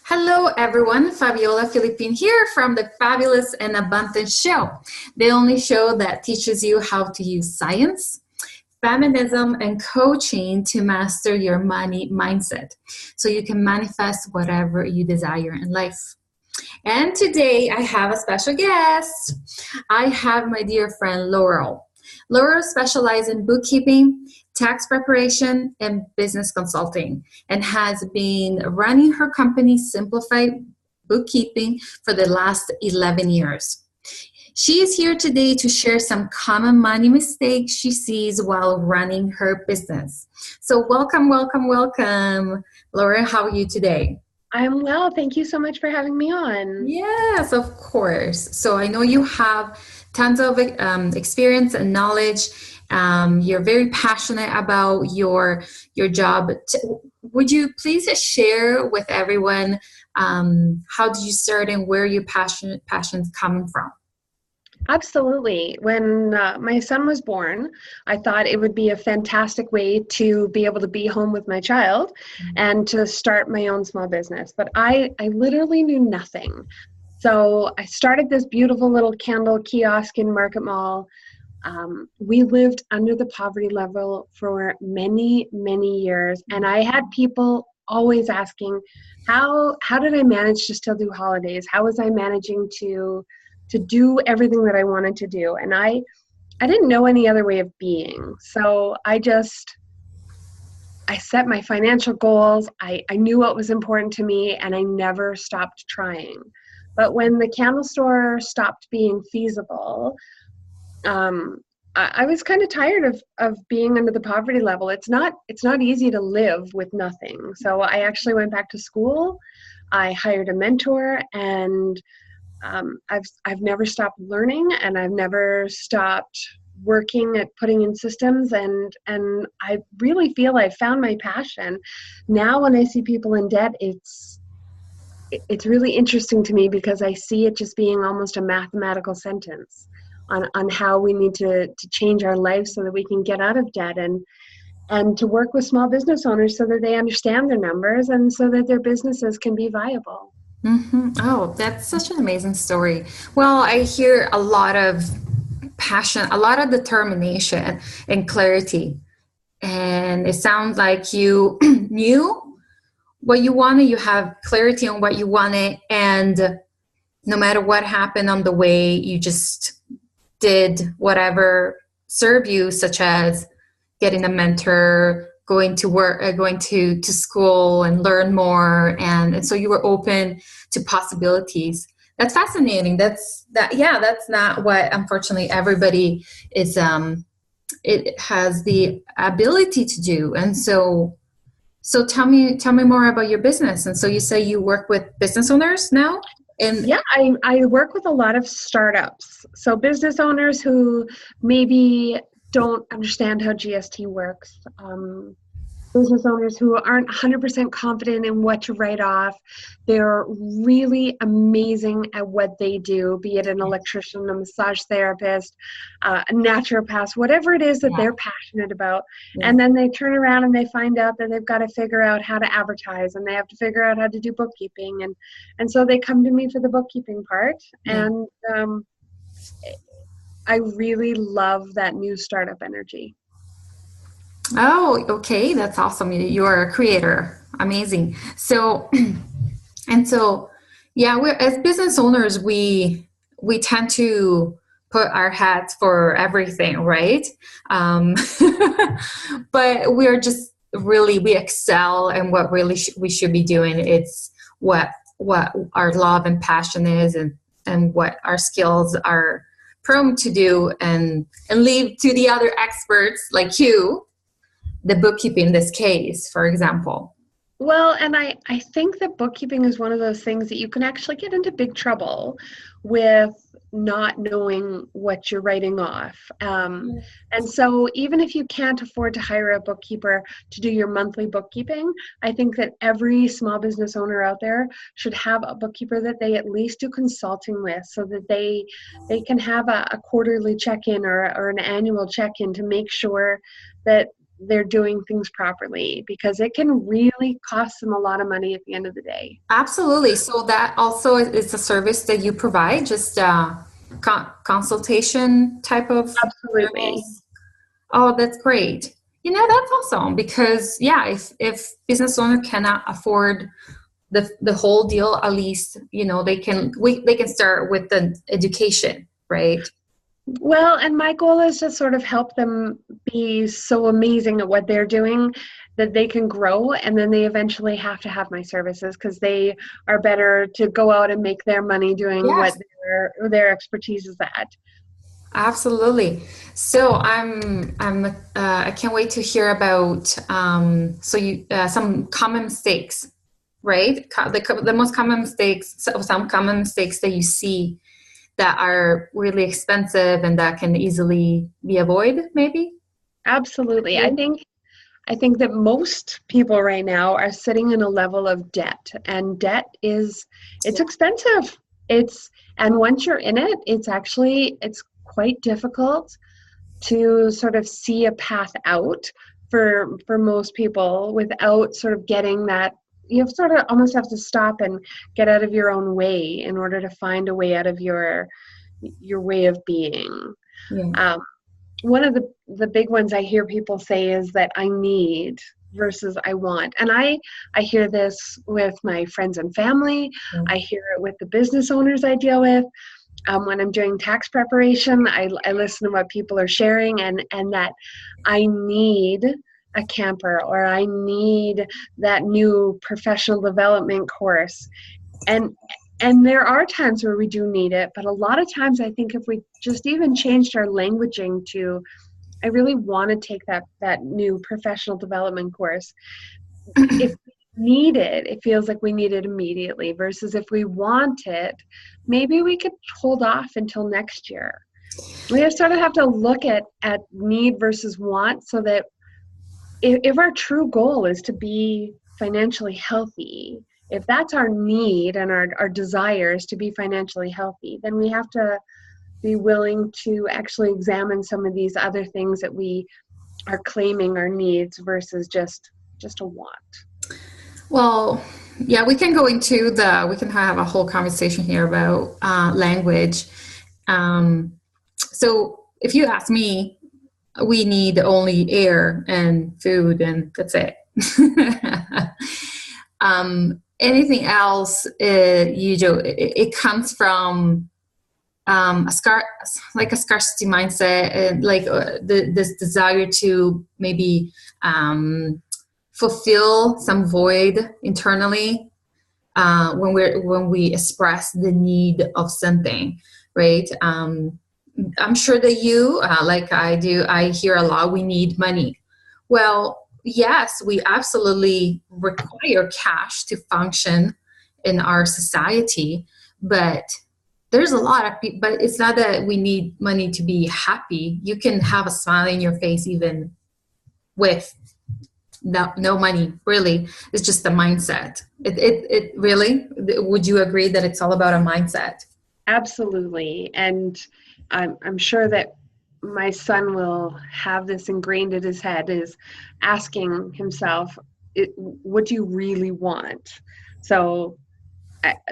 Hello, everyone. Fabiola Philippine here from the Fabulous and Abundant Show, the only show that teaches you how to use science, feminism, and coaching to master your money mindset so you can manifest whatever you desire in life. And today I have a special guest. I have my dear friend Laurel. Laurel specializes in bookkeeping, tax preparation, and business consulting, and has been running her company Simplify Bookkeeping for the last 11 years. She is here today to share some common money mistakes she sees while running her business. So welcome, welcome, welcome. Laurel, how are you today? I'm well. Thank you so much for having me on. Yes, of course. So I know you have tons of experience and knowledge. You're very passionate about your job. Would you please share with everyone how did you start and where your passion's coming from? Absolutely. When my son was born, I thought it would be a fantastic way to be able to be home with my child and to start my own small business. But I literally knew nothing. So I started this beautiful little candle kiosk in Market Mall. We lived under the poverty level for many, many years. And I had people always asking, how did I manage to still do holidays? How was I managing to do everything that I wanted to do? And I didn't know any other way of being. So I set my financial goals. I knew what was important to me, and I never stopped trying. But when the candle store stopped being feasible, I was kind of tired of being under the poverty level. It's not easy to live with nothing. So I actually went back to school. I hired a mentor, and I've never stopped learning, and I've never stopped working at putting in systems, and I really feel I found my passion. Now when I see people in debt, it's really interesting to me because I see it just being almost a mathematical sentence on how we need to change our lives so that we can get out of debt, and to work with small business owners so that they understand their numbers and so that their businesses can be viable. Mm-hmm. Oh, that's such an amazing story. Well, I hear a lot of passion, a lot of determination and clarity. And it sounds like you knew what you wanted, you have clarity on what you wanted, and no matter what happened on the way, you just did whatever served you, such as getting a mentor, going to work, going to school and learn more. And so you were open to possibilities. That's fascinating. That's not what, unfortunately, everybody is, it has the ability to do. And so tell me more about your business. And so you say you work with business owners now? And yeah, I work with a lot of startups. So business owners who maybe don't understand how GST works, business owners who aren't 100% confident in what to write off. They're really amazing at what they do, be it an electrician, a massage therapist, a naturopath, whatever it is that they're passionate about. Yeah. And then they turn around and they find out that they've got to figure out how to advertise, and they have to figure out how to do bookkeeping. And so they come to me for the bookkeeping part. Yeah. And I really love that new startup energy. Oh, okay. That's awesome. You're a creator. Amazing. So, and so, yeah, we're, as business owners, we tend to put our hats for everything, right? Um, but we're just really, we excel in what really we should be doing. It's what our love and passion is, and what our skills are prone to do, and leave to the other experts like you, the bookkeeping in this case, for example. Well, and I think that bookkeeping is one of those things that you can actually get into big trouble with not knowing what you're writing off. And so even if you can't afford to hire a bookkeeper to do your monthly bookkeeping, I think that every small business owner out there should have a bookkeeper that they at least do consulting with, so that they can have a quarterly check-in or an annual check-in to make sure that they're doing things properly, because it can really cost them a lot of money at the end of the day. Absolutely. So that also is a service that you provide, just consultation type of Absolutely. service. Oh, that's great. That's awesome because yeah, if business owner cannot afford the whole deal, at least they can start with the education, right? Well, and my goal is to sort of help them be so amazing at what they're doing that they can grow, and then they eventually have to have my services because they are better to go out and make their money doing what Yes, their expertise is at. absolutely. So I can't wait to hear about some common mistakes, right? The most common mistakes, some common mistakes that you see that are really expensive and that can easily be avoided, maybe? Absolutely. I think that most people right now are sitting in a level of debt, and debt it's expensive. And once you're in it, it's quite difficult to sort of see a path out for most people without sort of getting that. You sort of almost have to stop and get out of your own way in order to find a way out of your way of being. Yeah. One of the big ones I hear people say is that I need versus I want. And I hear this with my friends and family. Yeah. I hear it with the business owners I deal with. When I'm doing tax preparation, I listen to what people are sharing, and that I need a camper, or I need that new professional development course. And there are times where we do need it, but a lot of times I think if we just even changed our languaging to, I really want to take that new professional development course. If we need it, it feels like we need it immediately, versus if we want it, maybe we could hold off until next year. We just sort of have to look at need versus want, so that if our true goal is to be financially healthy, if that's our need and our desires to be financially healthy, then we have to be willing to actually examine some of these other things that we are claiming our needs versus just a want. Well, yeah, we can we can have a whole conversation here about language. So if you ask me, we need only air and food, and that's it. Anything else, it comes from like a scarcity mindset, and like this desire to maybe fulfill some void internally when we express the need of something, right? I'm sure that you, like I do, I hear a lot, we need money. Well, yes, we absolutely require cash to function in our society, but there's a lot of people, but it's not that we need money to be happy. You can have a smile in your face even with no money, really. It's just a mindset. It really, would you agree that it's all about a mindset? Absolutely. And I'm sure that my son will have this ingrained in his head, is asking himself, what do you really want? So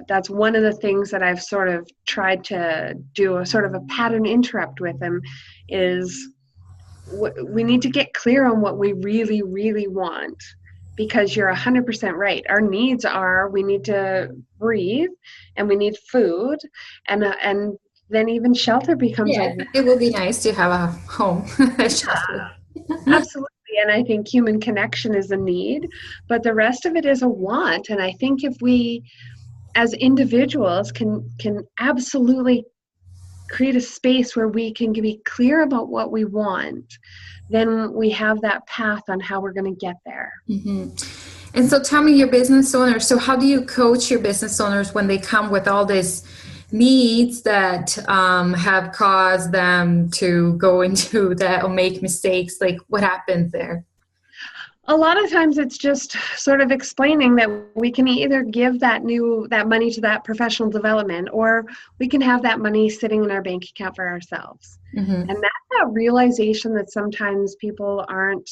that's one of the things that I've sort of tried to do a sort of a pattern interrupt with him, is we need to get clear on what we really, really want. Because you're 100% right. Our needs are, we need to breathe, and we need food, and then even shelter becomes a Yeah, want. it would be nice to have a home, a shelter. Absolutely. And I think human connection is a need, but the rest of it is a want. And I think if we as individuals can absolutely create a space where we can be clear about what we want, then we have that path on how we're going to get there. Mm-hmm. And so tell me, your business owners, so how do you coach your business owners when they come with all these needs that have caused them to go into that or make mistakes? Like, what happens there? A lot of times it's just sort of explaining that we can either give that money to that professional development, or we can have that money sitting in our bank account for ourselves. Mm-hmm. And that's that realization that sometimes people aren't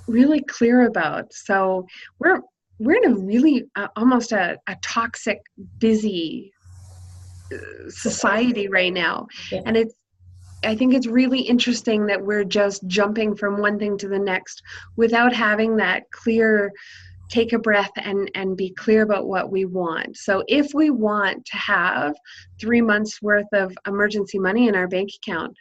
really clear about. So we're in a really almost a toxic, busy society right now. Yeah. And I think it's really interesting that we're just jumping from one thing to the next without having that clear take a breath and be clear about what we want. So if we want to have 3 months worth of emergency money in our bank account,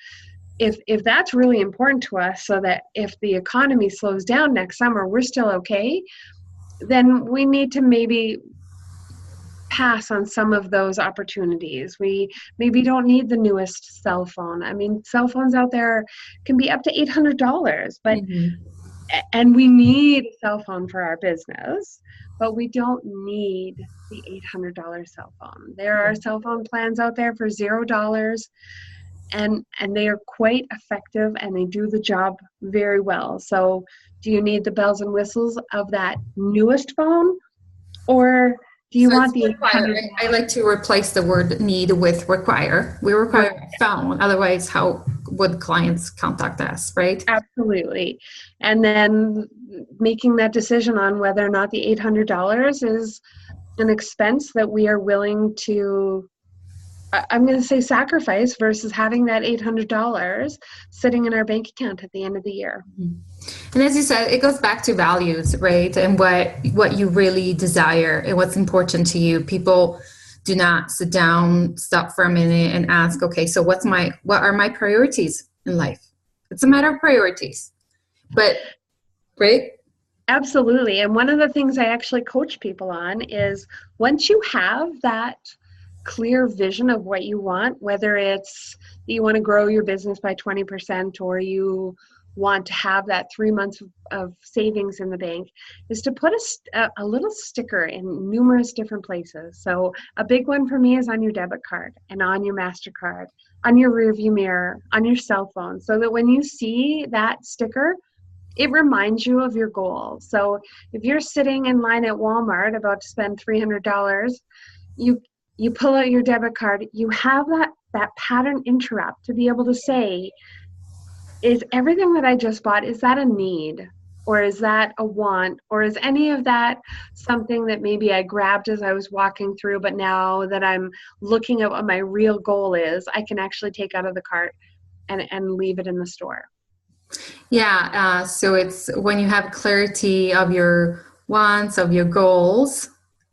if that's really important to us, so that if the economy slows down next summer, we're still okay, then we need to maybe pass on some of those opportunities. We maybe don't need the newest cell phone. I mean, cell phones out there can be up to $800, but Mhm. and we need a cell phone for our business, but we don't need the $800 cell phone. There are cell phone plans out there for $0, and they are quite effective and they do the job very well. So do you need the bells and whistles of that newest phone, or do you So it's want the require. 800? I like to replace the word need with require. We require a phone. Otherwise, how would clients contact us, right? Absolutely. And then making that decision on whether or not the $800 is an expense that we are willing to, I'm going to say, sacrifice versus having that $800 sitting in our bank account at the end of the year. And as you said, it goes back to values, right? And what you really desire and what's important to you. People do not sit down, stop for a minute and ask, okay, so what are my priorities in life? It's a matter of priorities. But right? Absolutely. And one of the things I actually coach people on is, once you have that clear vision of what you want, whether it's that you want to grow your business by 20% or you want to have that 3 months of savings in the bank, is to put a little sticker in numerous different places. So a big one for me is on your debit card and on your MasterCard, on your rearview mirror, on your cell phone, so that when you see that sticker, it reminds you of your goal. So if you're sitting in line at Walmart about to spend $300, you pull out your debit card, you have that pattern interrupt to be able to say, is everything that I just bought, is that a need? Or is that a want? Or is any of that something that maybe I grabbed as I was walking through, but now that I'm looking at what my real goal is, I can actually take out of the cart and leave it in the store? Yeah. So it's when you have clarity of your wants, of your goals.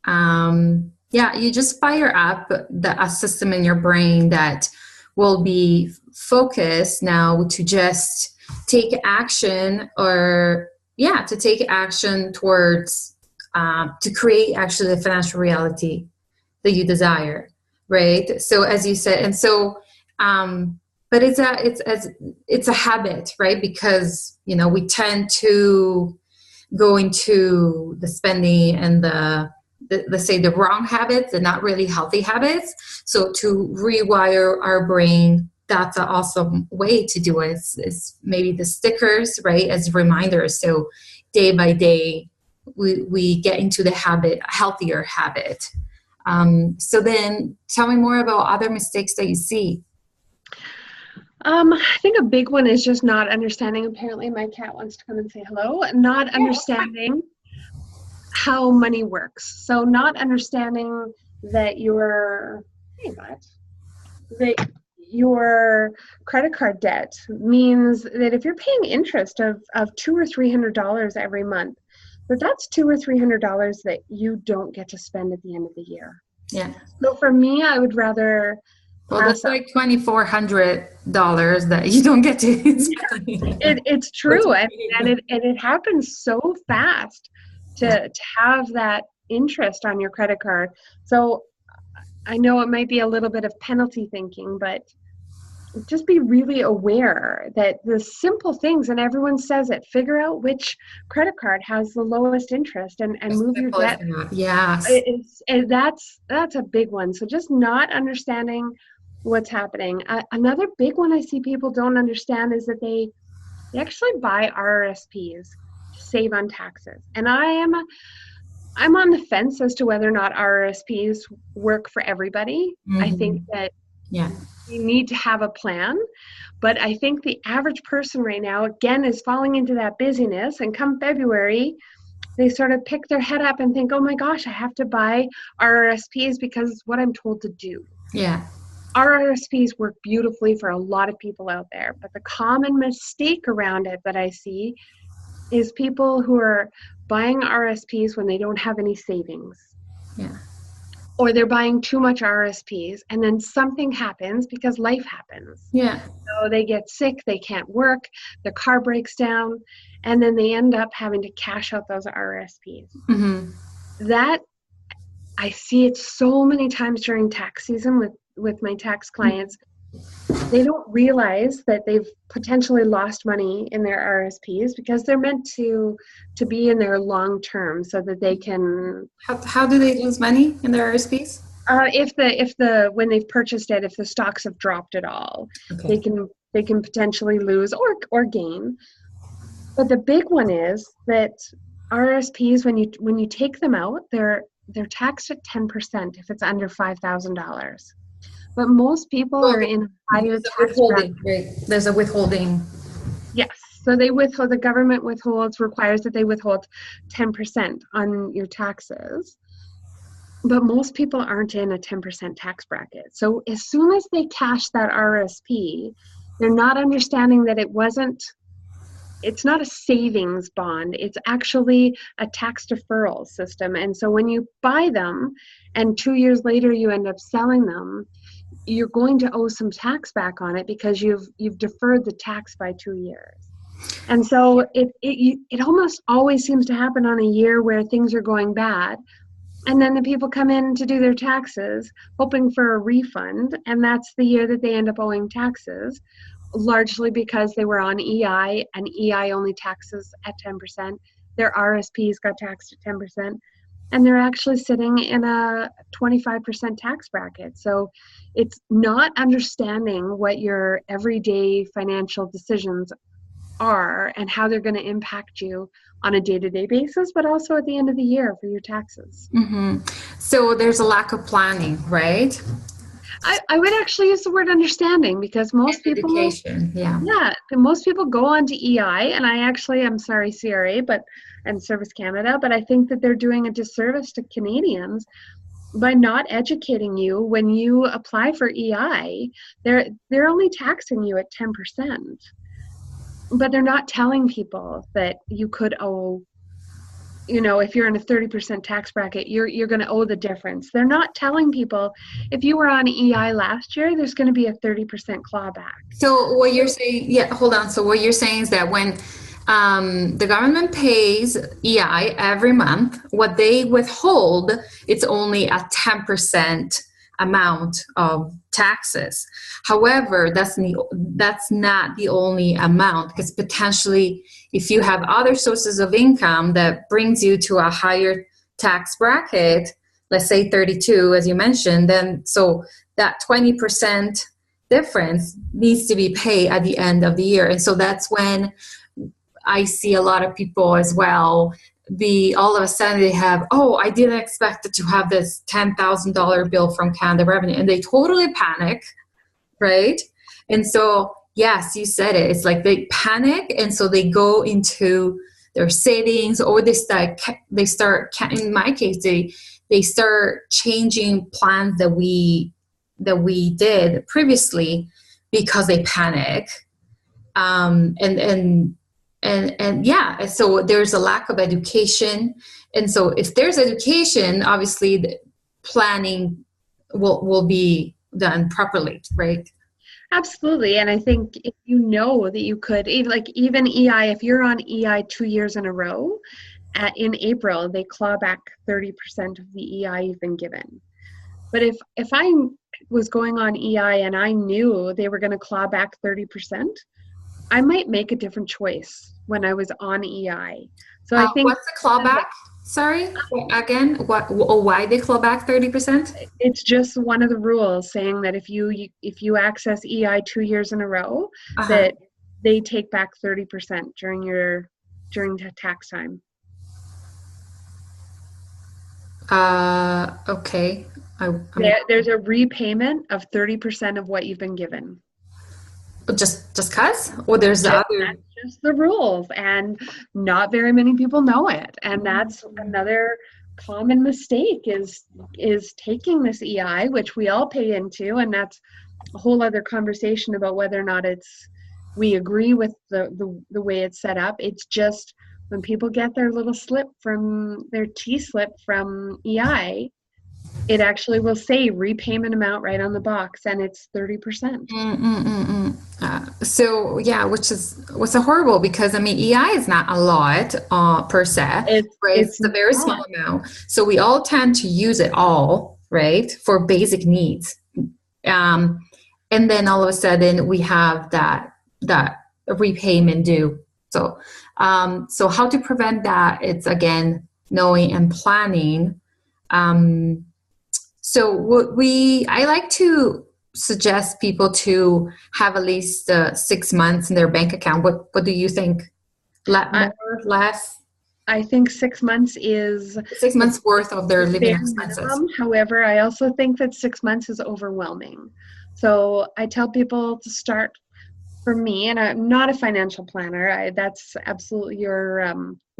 Yeah, you just fire up a system in your brain that will be focused now to just take action, or to take action towards to create actually the financial reality that you desire, right? So as you said, and so but it's a habit, right? Because we tend to go into the spending and let's say the wrong habits and not really healthy habits. So to rewire our brain, that's an awesome way to do it. Is maybe the stickers, right, as reminders. So day by day, we get into the habit, a healthier habit. So then tell me more about other mistakes that you see. I think a big one is just not understanding. Apparently my cat wants to come and say hello. Not understanding how money works. So not understanding that that your credit card debt means that if you're paying interest of $200 or $300 every month, that's $200 or $300 that you don't get to spend at the end of the year. Yeah. So for me, I would rather that's like $2,400 that you don't get to spend. It's true, and it happens so fast to have that interest on your credit card. So I know it might be a little bit of penalty thinking, but just be really aware that the simple things, and everyone says it, figure out which credit card has the lowest interest and move your debt. Yes. That's a big one. So just not understanding what's happening. Another big one I see people don't understand is that they actually buy RRSPs to save on taxes. And I'm on the fence as to whether or not RRSPs work for everybody. I think that You need to have a plan. But I think the average person right now, again, is falling into that busyness. And come February, they sort of pick their head up and think, oh my gosh, I have to buy RRSPs because it's what I'm told to do. Yeah. RRSPs work beautifully for a lot of people out there. But the common mistake around it that I see is people who are buying RSPs when they don't have any savings. Yeah. Or they're buying too much RSPs, and then something happens because life happens. Yeah. So they get sick, they can't work, the car breaks down, and then they end up having to cash out those RSPs. Mm-hmm. That, I see it so many times during tax season with my tax clients. They don't realize that they've potentially lost money in their RSPs because they're meant to be in there long term so that they can. How do they lose money in their RSPs? If when they've purchased it, if the stocks have dropped at all, Okay. they can potentially lose or gain. But the big one is that RSPs, when you take them out, they're taxed at 10% if it's under $5,000. But most people So are in higher there's a tax brackets. withholding, right? There's a withholding. Yes. So they withhold, the government requires that they withhold 10% on your taxes. But most people aren't in a 10% tax bracket. So as soon as they cash that RSP, they're not understanding that it's not a savings bond. It's actually a tax deferral system. And so when you buy them and 2 years later you end up selling them, you're going to owe some tax back on it because you've deferred the tax by 2 years. And so it almost always seems to happen on a year where things are going bad. And then the people come in to do their taxes, hoping for a refund, and that's the year that they end up owing taxes, largely because they were on EI, and EI only taxes at 10%. Their RSPs got taxed at 10%, and they're actually sitting in a 25% tax bracket. So it's not understanding what your everyday financial decisions are and how they're going to impact you on a day-to-day basis, but also at the end of the year for your taxes. Mm-hmm. So there's a lack of planning, right? I would actually use the word understanding because most people, Education, yeah. yeah, most people go on to EI, and I'm sorry, CRA, and Service Canada, but I think that they're doing a disservice to Canadians by not educating you. When you apply for EI, they're only taxing you at 10%. But they're not telling people that you could owe, if you're in a 30% tax bracket, you're going to owe the difference. They're not telling people if you were on EI last year, there's going to be a 30% clawback. So what you're saying, yeah, hold on. So what you're saying is that when the government pays EI every month, what they withhold, it's only a 10% amount of taxes. However, that's not the only amount, because potentially if you have other sources of income that brings you to a higher tax bracket, let's say 32, as you mentioned, then so that 20% difference needs to be paid at the end of the year. And so that's when I see a lot of people as well all of a sudden they have, oh, I didn't expect to have this $10,000 bill from Canada Revenue, and they totally panic, right? And so, yes, you said it. It's like they panic, and so they go into their savings, or they start. In my case, they start changing plans that we did previously because they panic, and yeah, so there's a lack of education. And so if there's education, obviously the planning will be done properly, right? Absolutely. And I think if you know that you could, even EI, if you're on EI 2 years in a row, in April, they claw back 30% of the EI you've been given. But if I was going on EI and I knew they were going to claw back 30%, I might make a different choice when I was on EI. So I think what's the clawback? Sorry, again, why they claw back 30%? it's just one of the rules saying that if you access EI 2 years in a row, that they take back 30% during tax time. Okay. I mean, There's a repayment of 30% of what you've been given. just cause, or there's the other. That's just the rules, and not very many people know it. And that's another common mistake is taking this EI, which we all pay into, and that's a whole other conversation about whether or not we agree with the way it's set up. It's just when people get their little slip from their T-slip from EI, it actually will say repayment amount right on the box, and it's 30%. So yeah, which is horrible, because I mean EI is not a lot per se, right? It's a very small amount. So we all tend to use it all, right, for basic needs. And then all of a sudden we have that repayment due. So so how to prevent that? It's again knowing and planning. So I like to suggest people to have at least 6 months in their bank account. What do you think? More, less? I think 6 months is 6 months worth of their living bare expenses. minimum. However, I also think that 6 months is overwhelming. So I tell people to start, for me, and I'm not a financial planner. That's absolutely your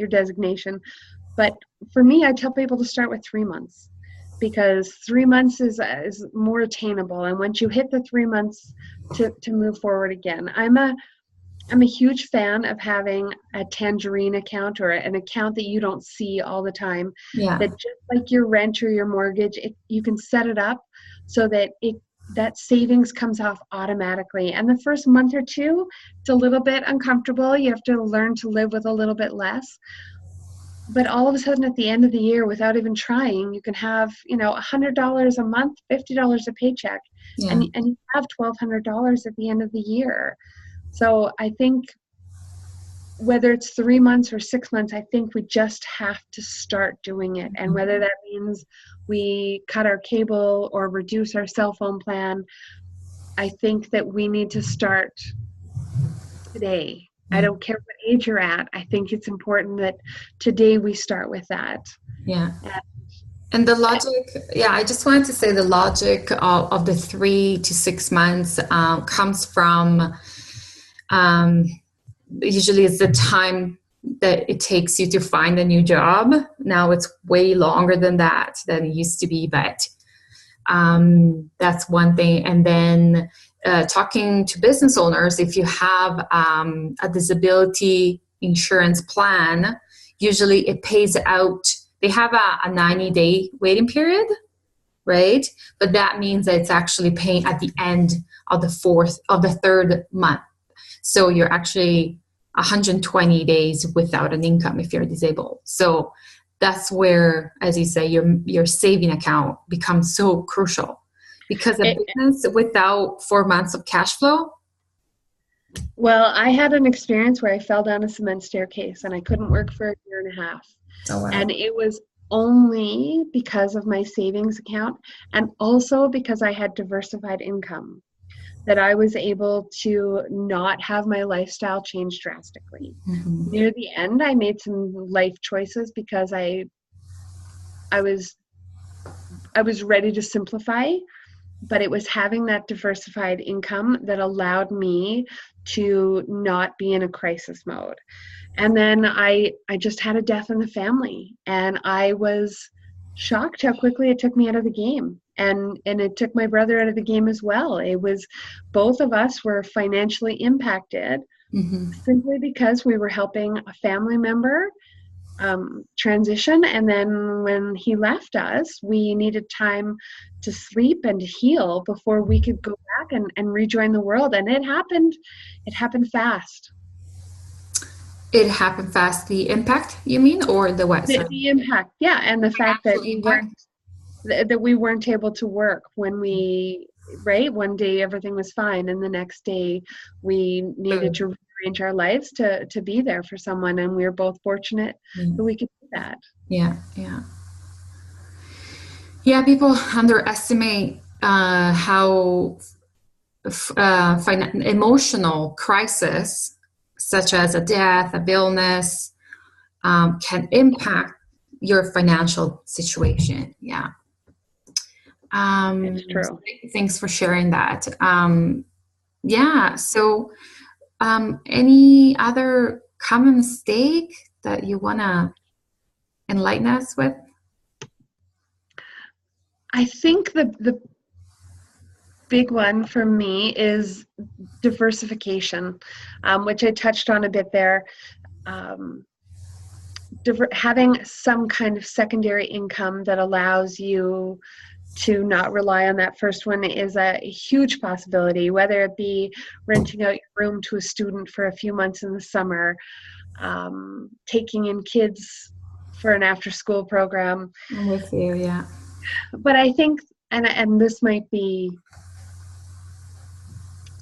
designation. But for me, I tell people to start with 3 months, because 3 months is more attainable. And once you hit the 3 months, to move forward again. I'm a huge fan of having a tangerine account, or an account that you don't see all the time. Yeah. That just like your rent or your mortgage, you can set it up so that that savings comes off automatically. And the first month or two, it's a little bit uncomfortable. You have to learn to live with a little bit less. But all of a sudden, at the end of the year, without even trying, you can have, $100 a month, $50 a paycheck, Yeah. and you have $1,200 at the end of the year. So I think whether it's 3 months or 6 months, I think we just have to start doing it. And whether that means we cut our cable or reduce our cell phone plan, I think that we need to start today. I don't care what age you're at. I think it's important that today we start with that. Yeah. And the logic, I just wanted to say the logic of the 3 to 6 months comes from usually it's the time that it takes you to find a new job. Now it's way longer than it used to be, but that's one thing. And then talking to business owners, if you have a disability insurance plan, usually it pays out. They have a 90-day waiting period, right? But that means that it's actually paying at the end of the third month. So you're actually 120 days without an income if you're disabled. So that's where, as you say, your saving account becomes so crucial, because a business without 4 months of cash flow. Well, I had an experience where I fell down a cement staircase and I couldn't work for a year and a half. Oh, wow. And it was only because of my savings account, and also because I had diversified income, that I was able to not have my lifestyle change drastically. Mm-hmm. Near the end, I made some life choices because I was ready to simplify, but it was having that diversified income that allowed me to not be in a crisis mode. And then I just had a death in the family, and I was shocked how quickly it took me out of the game. And it took my brother out of the game as well. It was, both of us were financially impacted, simply because we were helping a family member transition. And then when he left us, we needed time to sleep and to heal before we could go back and rejoin the world. And it happened fast. It happened fast. The impact, you mean, or the what? The impact, yeah. And the fact that we weren't able to work when one day everything was fine, and the next day we needed to rearrange our lives to be there for someone, and we were both fortunate that we could do that. People underestimate how emotional crisis, such as a death, a illness, can impact your financial situation. It's true. Thanks for sharing that. Yeah. So, any other common mistake that you want to enlighten us with? I think the big one for me is diversification, which I touched on a bit there. Um, Having some kind of secondary income that allows you to not rely on that first one is a huge possibility, whether it be renting out your room to a student for a few months in the summer, taking in kids for an after school program. I'm with you, yeah. But I think, and this might be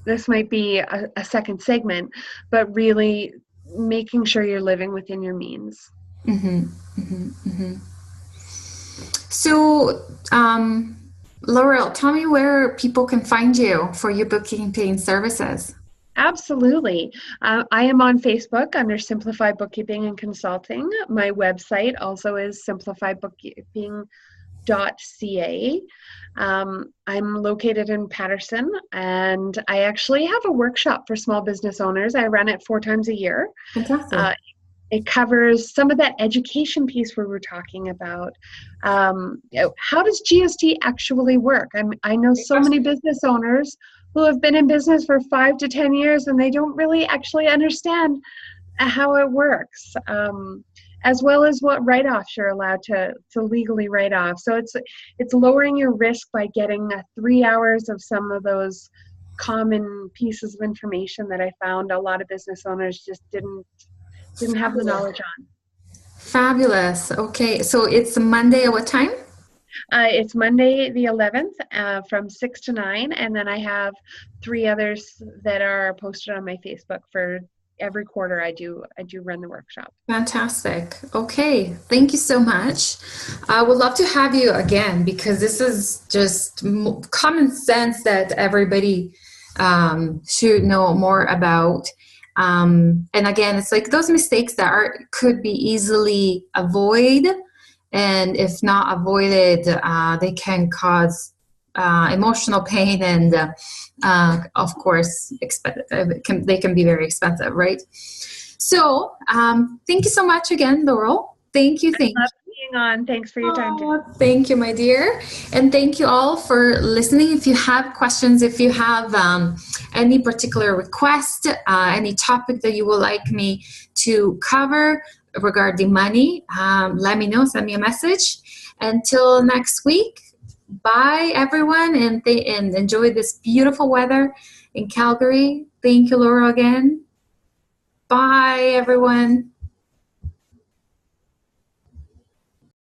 a second segment, but really making sure you're living within your means. So, Laurel, tell me where people can find you for your bookkeeping services. Absolutely. I am on Facebook under Simplify Bookkeeping and Consulting. My website also is simplifybookeeping.ca. I'm located in Patterson, and I actually have a workshop for small business owners. I run it 4 times a year. Fantastic. It covers some of that education piece we were talking about. How does GST actually work? I know so many business owners who have been in business for 5 to 10 years and they don't really actually understand how it works, as well as what write-offs you're allowed to legally write off. So it's lowering your risk by getting 3 hours of some of those common pieces of information that I found a lot of business owners just didn't have the knowledge on. Fabulous. Okay, so it's Monday at what time? It's Monday the 11th from 6 to 9, and then I have 3 others that are posted on my Facebook for every quarter. I do run the workshop. Fantastic. Okay, thank you so much. I would love to have you again because this is just common sense that everybody should know more about. And again, it's like those mistakes that could be easily avoided, and if not avoided, they can cause emotional pain and, of course, they can be very expensive, right? So, thank you so much again, Laurel. Thank you. I love being on. Thanks for your time. Thank you, my dear. And thank you all for listening. If you have questions, if you have any particular request, any topic that you would like me to cover regarding money, let me know. Send me a message. Until next week, bye, everyone, and enjoy this beautiful weather in Calgary. Thank you, Laura, again. Bye, everyone.